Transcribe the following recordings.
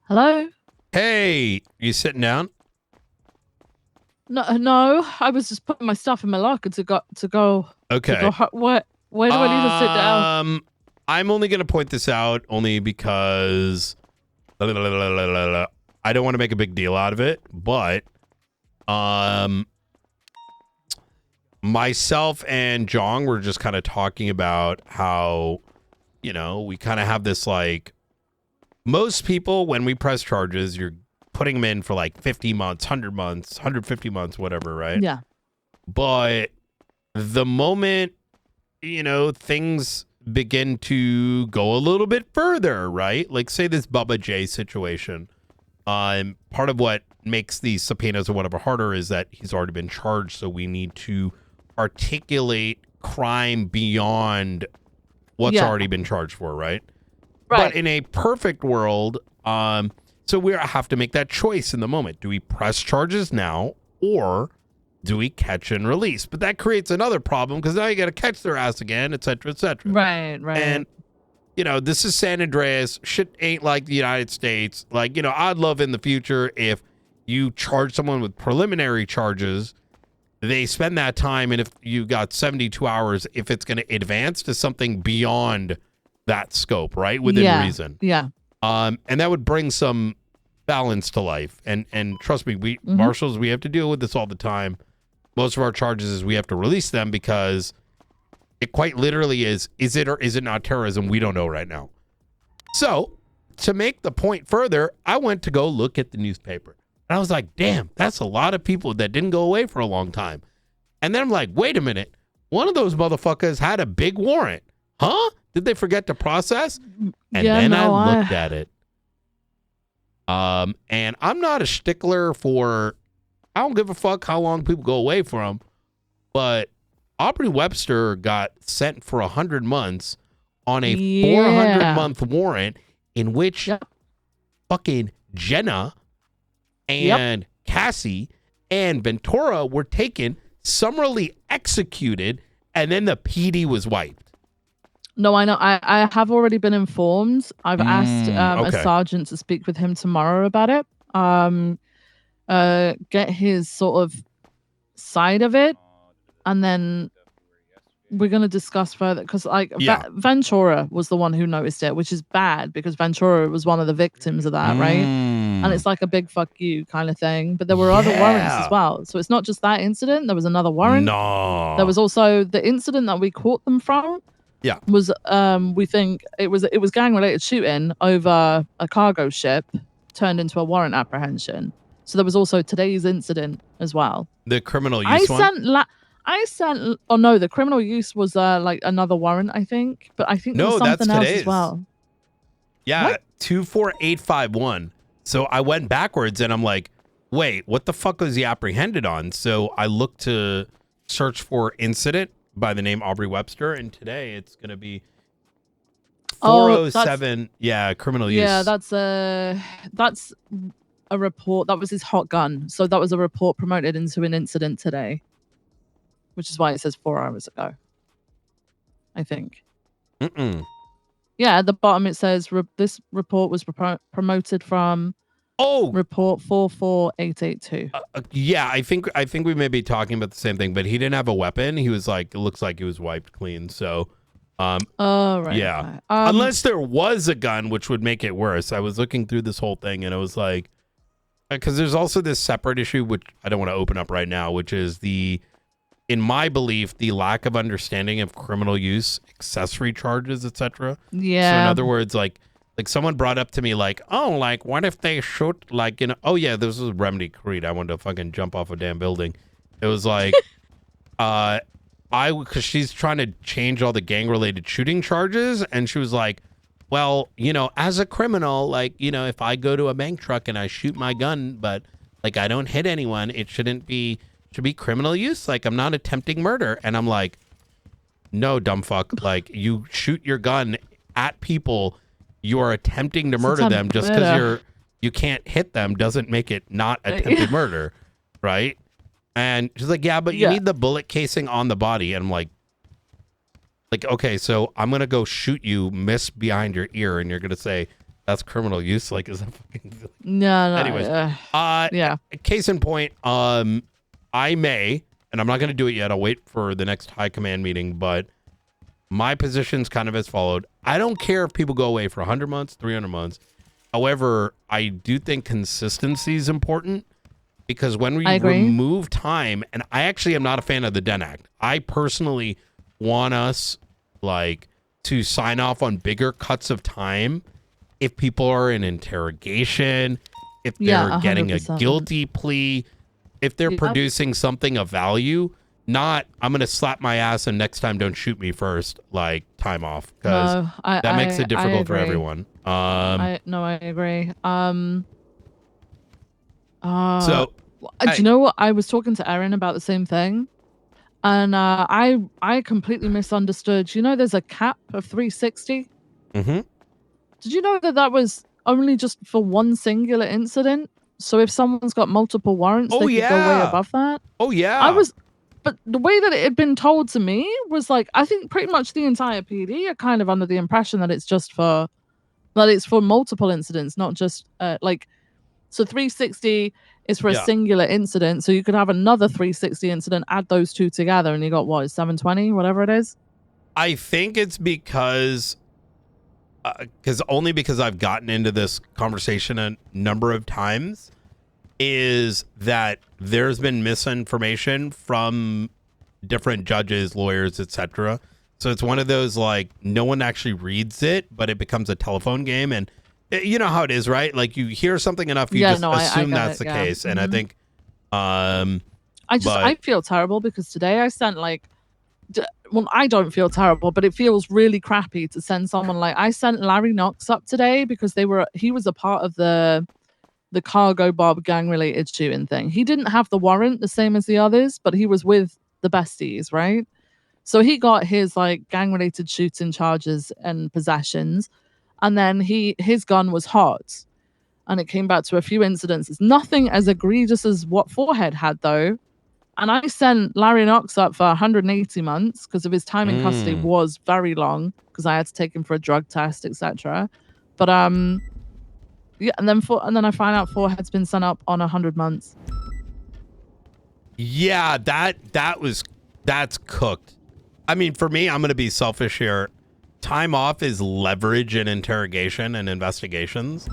Hello? Hey, you sitting down? No, I was just putting my stuff in my locker to go. Okay. Where do I need to sit down? I'm only going to point this out only because I don't want to make a big deal out of it, but um myself and Jong were just kind of talking about how, we kind of have this like most people when we press charges, you're putting them in for like 50 months, 100 months, 150 months, whatever, right? Yeah. But the moment things begin to go a little bit further, right? Like say this Bubba J situation. Part of what makes these subpoenas or whatever harder is that he's already been charged, so we need to articulate crime beyond what's already been charged for, right? Right. But in a perfect world, so we have to make that choice in the moment. Do we press charges now or do we catch and release? But that creates another problem because now you got to catch their ass again, et cetera, et cetera. Right. And, this is San Andreas. Shit ain't like the United States. Like, I'd love in the future if you charge someone with preliminary charges, they spend that time, and if you got 72 hours, if it's going to advance to something beyond that scope, right? Within reason. Yeah. And that would bring some balance to life. And trust me, we marshals, we have to deal with this all the time. Most of our charges is we have to release them because it quite literally is it or is it not terrorism? We don't know right now. So to make the point further, I went to go look at the newspaper. And I was like, damn, that's a lot of people that didn't go away for a long time. And then I'm like, wait a minute. One of those motherfuckers had a big warrant. Huh? Did they forget to process? And I looked at it. And I'm not a stickler for, I don't give a fuck how long people go away from, but Aubrey Webster got sent for 100 months on a 400-month warrant in which fucking Jenna and Cassie and Ventura were taken, summarily executed, and then the PD was wiped. No, I know. I have already been informed. I've asked a sergeant to speak with him tomorrow about it. Get his sort of side of it, and then we're going to discuss further because Ventura was the one who noticed it, which is bad because Ventura was one of the victims of that, right? And it's like a big fuck you kind of thing. But there were other warrants as well. So it's not just that incident. There was another warrant. No. There was also the incident that we caught them from. Yeah. Was we think it was gang related shooting over a cargo ship turned into a warrant apprehension. So there was also today's incident as well. The criminal use the criminal use was like another warrant, I think. But I think there was something else as well. Yeah, what? 24851. So I went backwards and I'm like, wait, what the fuck was he apprehended on? So I looked to search for incident by the name Aubrey Webster, and today it's going to be 407. Criminal use. Yeah, that's a report. That was his hot gun. So that was a report promoted into an incident today, which is why it says 4 hours ago, I think. Yeah, at the bottom it says this report was promoted from report 44882. Yeah, I think we may be talking about the same thing, but he didn't have a weapon. He was like, it looks like he was wiped clean. So, right. Yeah. Okay. Unless there was a gun, which would make it worse. I was looking through this whole thing and it was like, because there's also this separate issue, which I don't want to open up right now, which is in my belief, the lack of understanding of criminal use, accessory charges, etc. Yeah. So in other words, like someone brought up to me like, oh, like what if they shoot like, oh yeah, this was Remedy Creed. I wanted to fucking jump off a damn building. It was like, because she's trying to change all the gang related shooting charges. And she was like, well, as a criminal, like, if I go to a bank truck and I shoot my gun, but like, I don't hit anyone, it should be criminal use. Like, I'm not attempting murder. And I'm like, no, dumb fuck. Like, you shoot your gun at people, you are attempting to murder them. Just because you can't hit them doesn't make it not attempted murder, right? And she's like, yeah, but you need the bullet casing on the body. And I'm like, okay, so I'm gonna go shoot you, miss behind your ear, and you're gonna say That's criminal use. Like, is that fucking... No. Anyways, yeah. Case in point, I may, and I'm not going to do it yet. I'll wait for the next high command meeting, but my position's kind of as followed. I don't care if people go away for 100 months, 300 months. However, I do think consistency is important, because when we remove time, and I actually am not a fan of the Den Act. I personally want us, like, to sign off on bigger cuts of time if people are in interrogation, if they're getting a guilty plea, if they're producing something of value, not I'm going to slap my ass and next time don't shoot me first, like time off, because that makes it difficult for everyone. I agree. So do you know what? I was talking to Erin about the same thing, and I completely misunderstood. You know, there's a cap of 360. Mm-hmm. Did you know that was only just for one singular incident? So if someone's got multiple warrants, they could go way above that. Oh yeah. But the way that it had been told to me was like, I think pretty much the entire PD are kind of under the impression that it's just for, that it's for multiple incidents, not just so 360 is for a singular incident. So you could have another 360 incident, add those two together, and you got what, 720, whatever it is. I think it's because I've gotten into this conversation a number of times, is that there's been misinformation from different judges, lawyers, etc. So it's one of those, like, no one actually reads it, but it becomes a telephone game. And you know how it is, right? Like, you hear something enough, you assume that's the case. And I think I feel terrible because today I sent well, I don't feel terrible, but it feels really crappy to send someone I sent Larry Knox up today because he was a part of the Cargo Bob gang related shooting thing. He didn't have the warrant the same as the others, but he was with the besties, right? So he got his gang related shooting charges and possessions, and then his gun was hot, and it came back to a few incidents. It's nothing as egregious as what 4Head had though. And I sent Larry Knox up for 180 months because of his time in custody was very long because I had to take him for a drug test, etc. But yeah, and then I find out 4Head's been sent up on 100 months. Yeah, that's cooked. I mean, for me, I'm going to be selfish here. Time off is leverage in interrogation and investigations,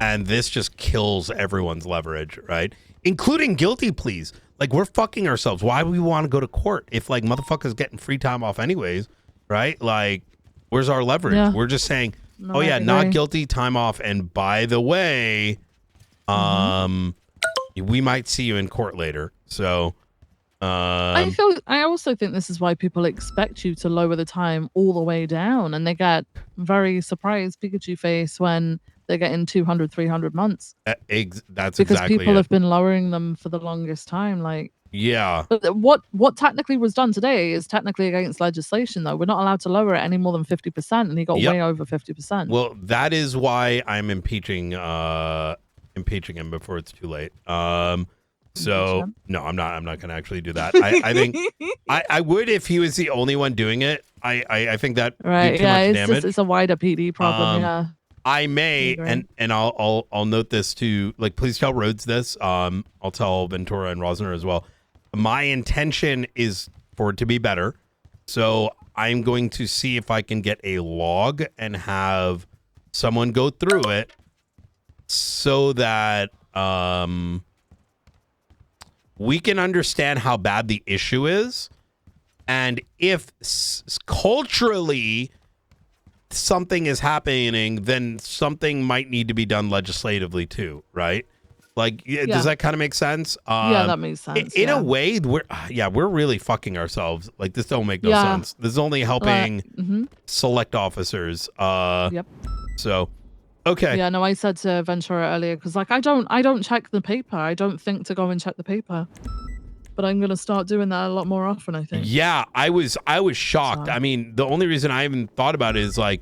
and this just kills everyone's leverage, right? Including guilty pleas. Like, we're fucking ourselves. Why would we want to go to court if, motherfuckers getting free time off anyways, right? Like, where's our leverage? Yeah. We're just saying, not guilty, time off, and by the way, we might see you in court later. So, I also think this is why people expect you to lower the time all the way down, and they get very surprised Pikachu face when they're getting 200, 300 months. That's because exactly people have been lowering them for the longest time. But what technically was done today is technically against legislation, though. We're not allowed to lower it any more than 50%, and he got way over 50%. Well, that is why I'm impeaching him before it's too late. So no, I'm not going to actually do that. I think I would if he was the only one doing it. I think that right. It's a wider PD problem. I may, and I'll note this too. Please tell Rhodes this. I'll tell Ventura and Rosner as well. My intention is for it to be better, so I'm going to see if I can get a log and have someone go through it, so that we can understand how bad the issue is, and if culturally something is happening, then something might need to be done legislatively too, right? Does that kind of make sense? Yeah, that makes sense. In a way, we're really fucking ourselves. This don't make no sense. This is only helping select officers. Yep. So, okay. Yeah, no, I said to Ventura earlier because I don't check the paper. I don't think to go and check the paper. But I'm gonna start doing that a lot more often, I think. Yeah, I was shocked. I mean, the only reason I even thought about it is I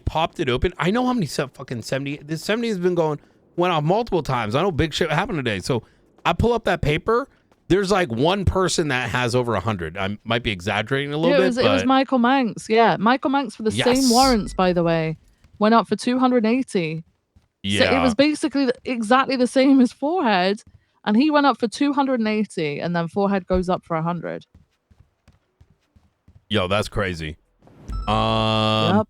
popped it open. I know how many fucking 70. This 70 has been went off multiple times. I know big shit happened today. So I pull up that paper. There's one person that has over 100. I might be exaggerating a little bit. It was Michael Manx. Yeah, Michael Manx for the same warrants, by the way, went up for 280. Yeah. So it was basically exactly the same as 4Head, and he went up for 280, and then 4Head goes up for 100. Yo, that's crazy. Yep.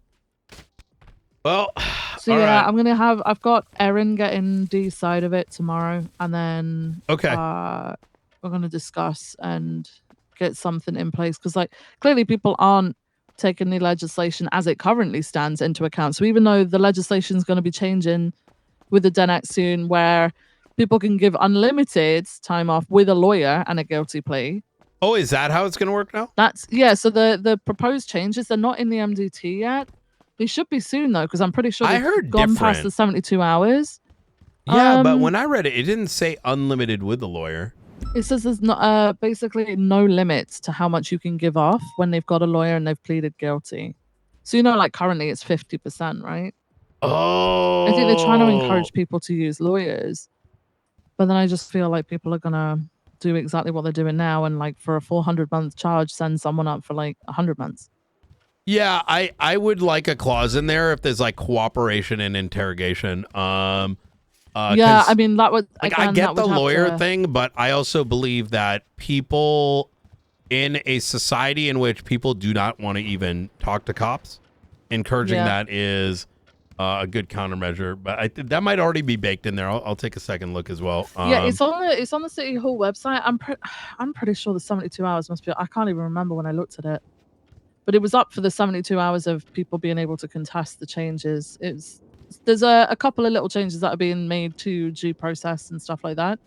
Well, so yeah, right. I've got Erin getting D side of it tomorrow, and then we're gonna discuss and get something in place, because like clearly people aren't taking the legislation as it currently stands into account. So even though the legislation is going to be changing with the DNX soon, where people can give unlimited time off with a lawyer and a guilty plea. Oh, is that how it's going to work now? So the proposed changes, they're not in the MDT yet. They should be soon though, because I'm pretty sure they've gone past the 72 hours. Yeah, but when I read it, it didn't say unlimited with the lawyer. It says there's not basically no limits to how much you can give off when they've got a lawyer and they've pleaded guilty. So like currently it's 50%, right? Oh. I think they're trying to encourage people to use lawyers, but then I just feel like people are gonna do exactly what they're doing now, and like for a 400-month charge, send someone up for like 100 months. Yeah, I would like a clause in there if there's like cooperation and interrogation. Yeah, I mean that would like I get the lawyer thing, but I also believe that people in a society in which people do not want to even talk to cops, encouraging that is a good countermeasure. But that might already be baked in there. I'll take a second look as well. Yeah, it's on the City Hall website. I'm pretty sure the 72 hours must be. I can't even remember when I looked at it, but it was up for the 72 hours of people being able to contest the changes. There's a couple of little changes that are being made to due process and stuff like that.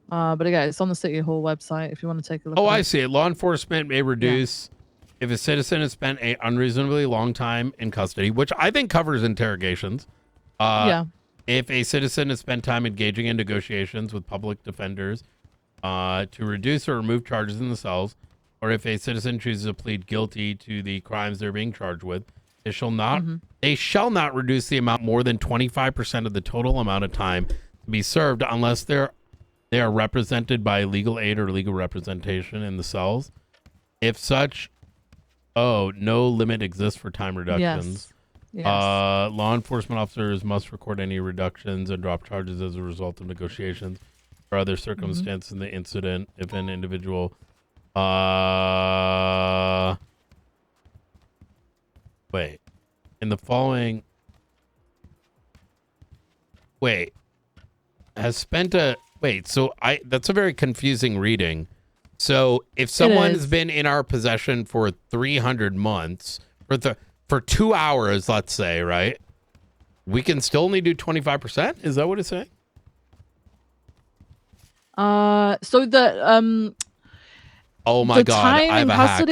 But again, it's on the City Hall website if you want to take a look. Oh, I see it. Law enforcement may reduce if a citizen has spent an unreasonably long time in custody, which I think covers interrogations. If a citizen has spent time engaging in negotiations with public defenders to reduce or remove charges in the cells, or if a citizen chooses to plead guilty to the crimes they're being charged with, they shall not reduce the amount more than 25% of the total amount of time to be served unless they are represented by legal aid or legal representation in the cells. If such, no limit exists for time reductions. Yes. Law enforcement officers must record any reductions and drop charges as a result of negotiations or other circumstances in the incident. If an individual, has spent that's a very confusing reading. So if someone has been in our possession for 300 months, for 2 hours, let's say, right, we can still only do 25%? Is that what it's saying? So the oh my God, I have a hack.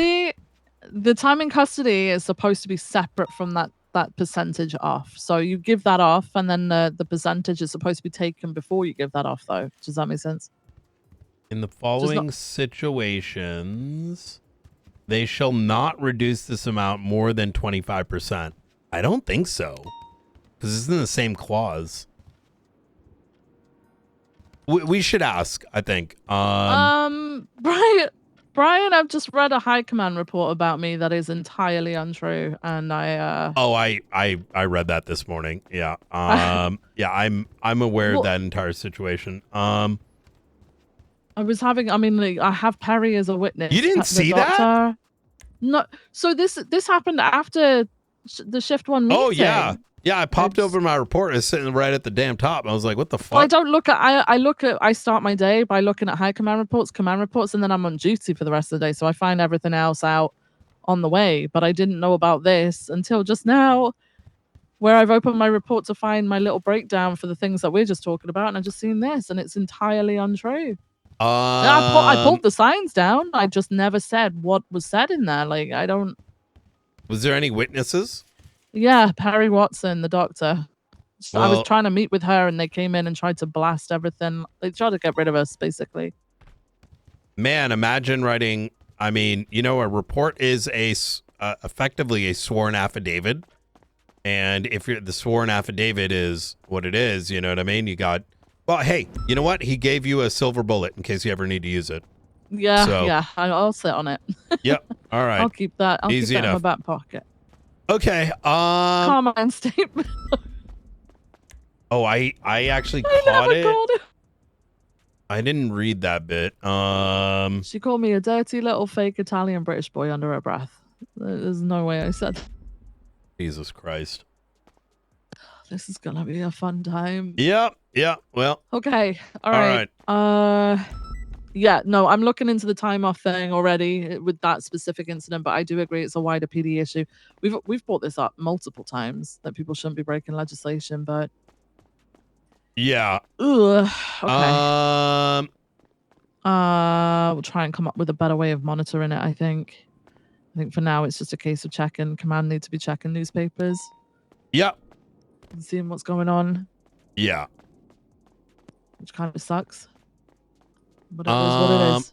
The time in custody is supposed to be separate from that percentage off. So you give that off, and then the percentage is supposed to be taken before you give that off, though. Does that make sense? In the following situations, they shall not reduce this amount more than 25%. I don't think so, because it's in the same clause. We should ask, I think. Brian, I've just read a high command report about me that is entirely untrue, and I read that this morning. Yeah. Yeah, I'm aware of that entire situation. I have Perry as a witness. You didn't see that? No. So this happened after the shift 1 meeting. Oh yeah. Yeah, I popped over my report. It's sitting right at the damn top. I was like, what the fuck? Well, I don't look at I start my day by looking at high command reports, and then I'm on duty for the rest of the day. So I find everything else out on the way. But I didn't know about this until just now, where I've opened my report to find my little breakdown for the things that we're just talking about, and I've just seen this, and it's entirely untrue. I pulled the signs down. I just never said what was said in there. Like, I don't. Was there any witnesses? Yeah, Perry Watson, the doctor. Well, I was trying to meet with her, and they came in and tried to blast everything. They tried to get rid of us, basically. Man, imagine writing. I mean, a report is effectively a sworn affidavit, and if the sworn affidavit is what it is, you know what I mean. You got. Well, hey, you know what? He gave you a silver bullet in case you ever need to use it. Yeah, I'll sit on it. Yep. All right. I'll keep that. I'll keep that in my back pocket. Okay. Carmine statement. Oh, I actually I caught never it. called her. I didn't read that bit. She called me a dirty little fake Italian British boy under her breath. There's no way I said. Jesus Christ. This is gonna be a fun time. Yeah. Well. Okay. All right. Yeah. No, I'm looking into the time off thing already with that specific incident, but I do agree it's a wider PD issue. We've brought this up multiple times that people shouldn't be breaking legislation, but Yeah. ugh, okay. We'll try and come up with a better way of monitoring it. I think for now it's just a case of checking. Command need to be checking newspapers. Yep. And seeing what's going on. Yeah. Which kind of sucks. But it is what it is.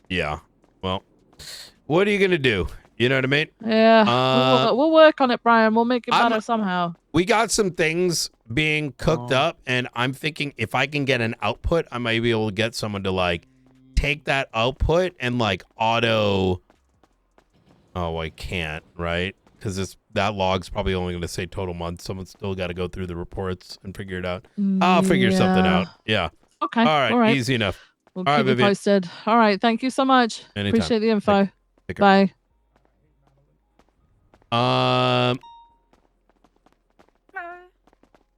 Yeah. Well, what are you gonna do? You know what I mean? Yeah. We'll work on it, Brian. We'll make it better somehow. We got some things being cooked up, and I'm thinking if I can get an output, I might be able to get someone to like take that output and like auto. Oh, I can't, right? Because that log's probably only going to say total month. Someone's still got to go through the reports and figure it out. I'll figure something out. Yeah. Okay. All right. Easy enough. We'll keep you posted. All right. Thank you so much. Anytime. Appreciate the info. Bye.